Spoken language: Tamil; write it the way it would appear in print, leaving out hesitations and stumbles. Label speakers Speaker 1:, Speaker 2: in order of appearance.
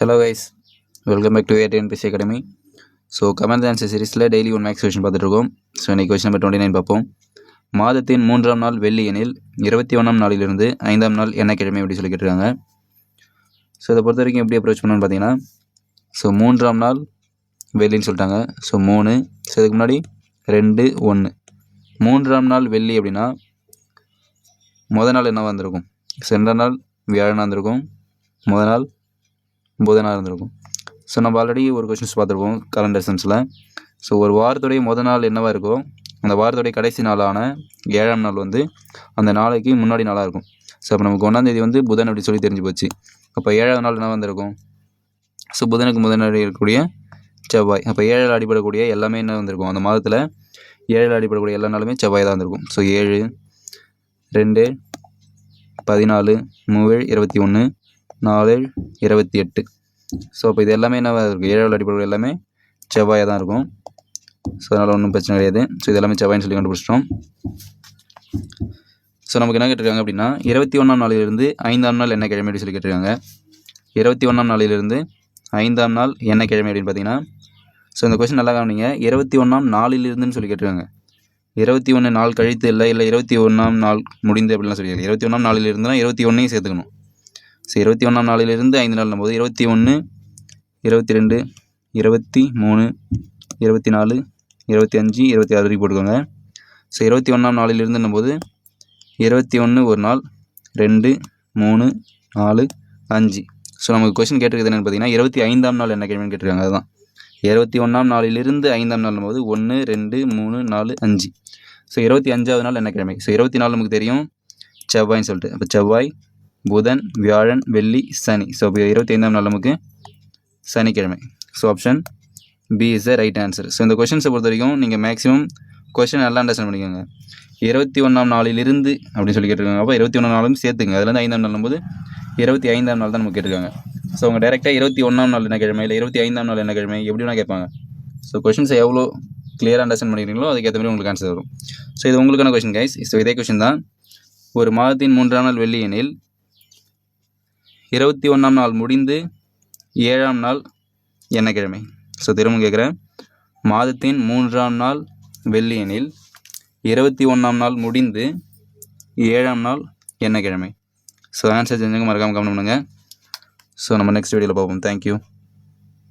Speaker 1: Hello guys, welcome back to ATNPC Academy. So comment answer சீரிஸில் டெய்லி ஒன் மேக்ஸ் கொஷின் பார்த்துட்ருக்கோம். ஸோ இன்றைக்கி கொஷின் நம்பர் 29 பார்ப்போம். மாதத்தின் 3ஆம் நாள் வெள்ளி எனில் 21ஆம் நாளிலிருந்து 5ஆம் நாள் என்ன கிழமை அப்படி சொல்லி கேட்டிருக்காங்க. ஸோ இதை பொறுத்த வரைக்கும் எப்படி அப்ரோச் பண்ணணும்னு பார்த்தீங்கன்னா, ஸோ 3ஆம் நாள் வெள்ளின்னு சொல்லிட்டாங்க. ஸோ 3, ஸோ இதுக்கு முன்னாடி 2, 1. 3ஆம் நாள் வெள்ளி அப்படின்னா முதல் நாள் என்னவாக இருந்திருக்கும்? ஸோ 2ஆம் நாள் வியாழனாக இருந்திருக்கும், முதல் நாள் புதனாக இருந்திருக்கும். ஸோ நம்ம ஆல்ரெடி ஒரு கொஷின்ஸ் பார்த்துருப்போம் கலண்டர் சென்ஸில். ஸோ ஒரு வாரத்துடைய முதல் நாள் என்னவாக இருக்கோ அந்த வாரத்துடைய கடைசி நாளான 7ஆம் நாள் வந்து அந்த நாளைக்கு முன்னாடி நாளாக இருக்கும். ஸோ அப்போ நமக்கு 1ஆம் தேதி வந்து புதன் அப்படி சொல்லி தெரிஞ்சு போச்சு. அப்போ 7ஆவது நாள் என்ன வந்திருக்கும்? ஸோ புதனுக்கு முதல் இருக்கக்கூடிய செவ்வாய். அப்போ 7 அடிப்படக்கூடிய எல்லாமே என்ன வந்திருக்கும்? அந்த மாதத்தில் 7 அடிப்படக்கூடிய எல்லா நாளுமே செவ்வாய் தான் வந்திருக்கும். ஸோ 7, 2, 14, 3, 21, 4, 28. ஸோ அப்போ இது எல்லாமே என்னவாக இருக்கும்? 7 அடிப்படை எல்லாமே செவ்வாயாக தான் இருக்கும். ஸோ அதனால் ஒன்றும் பிரச்சனை கிடையாது. ஸோ இது எல்லாமே செவ்வாய்னு சொல்லி கண்டுபிடிச்சிட்டோம். ஸோ நமக்கு என்ன கேட்டிருக்காங்க அப்படின்னா, 21ஆம் நாளிலிருந்து 5ஆம் நாள் என்ன கிழமை அப்படின்னு சொல்லி கேட்டிருக்காங்க. 21ஆம் நாளிலிருந்து 5ஆம் நாள் என்ன கிழமை அப்படின்னு பார்த்தீங்கன்னா, ஸோ இந்த கொஸ்டின் நல்லா கவனிங்க. 21ஆம் நாளிலிருந்துன்னு சொல்லி கேட்டிருக்காங்க. 21 நாள் கழித்து இல்லை 21ஆம் நாள் முடிந்து அப்படிலாம் சொல்லியிருக்காங்க. 21ஆம் நாளிலிருந்துனா 21ஐயும் சேர்த்துக்கணும். ஸோ 21ஆம் நாளிலிருந்து 5 நாள் போது 21, 22, 23, 24, 25, 26 வரைக்கும் போட்டுக்கோங்க. ஸோ 21ஆம் நாளிலிருந்துன்னும் போது 21 ஒரு நாள், 2, 3, 4, 5. ஸோ நமக்கு கொஸ்டின் கேட்டிருக்குது என்னென்னு பார்த்தீங்கன்னா, 25ஆம் நாள் என்ன கிழமைன்னு கேட்டிருக்காங்க. அதுதான் 21ஆம் நாளிலிருந்து 5ஆம் நாள் போது 1, 2, 3, 4, 5. ஸோ 25ஆவது நாள் என்ன கிழமை? ஸோ 24 நமக்கு தெரியும் செவ்வாய்ன்னு சொல்லிட்டு. அப்போ செவ்வாய், புதன், வியாழன், வெள்ளி, சனி. ஸோ இப்போ 25ஆம் நாள் நமக்கு சனிக்கிழமை. So option B is the right answer. So இந்த கொஷின்ஸை பொறுத்த வரைக்கும் நீங்கள் மேக்ஸிமம் கொஷின் நல்லா அண்டர்ஸ்டாண்ட் பண்ணிக்கோங்க. 21ஆம் நாளிலிருந்து அப்படின்னு சொல்லி கேட்டிருக்காங்க. அப்போ 21ஆம் நாளும் சேர்த்துங்க. அதுலேருந்து 5ஆம் நாள் போது 25ஆம் நாள் தான் நமக்கு கேட்டிருக்காங்க. ஸோ அவங்க டேரெக்டாக 21ஆம் நாள் என்ன கிழமை இல்லை 25ஆம் நாள் என்ன கிழமை எப்படி வேணால் கேட்பாங்க. ஸோ கொஷின்ஸை எவ்வளோ கிளியராக அண்டர்ஸ்டாண்ட் பண்ணிக்கிறீங்களோ அதுக்கேற்ற மாதிரி உங்களுக்கு ஆன்சர் வரும். ஸோ இது உங்களுக்கான கொஷின் கைஸ். ஸோ இதே கொஷின் தான். ஒரு மாதத்தின் 3ஆம் நாள் வெள்ளி எனில் 21ஆம் நாள் முடிந்து 7ஆம் நாள் என்ன கிழமை? ஸோ திரும்ப கேட்குறேன். மாதத்தின் 3ஆம் நாள் வெள்ளி எனில் 21ஆம் நாள் முடிந்து 7ஆம் நாள் என்ன கிழமை? ஸோ ஆன்சர் தெரிஞ்சவங்க மறக்காமல் கமெண்ட் பண்ணுங்கள். ஸோ நம்ம நெக்ஸ்ட் வீடியோவில் பார்ப்போம். தேங்க்யூ.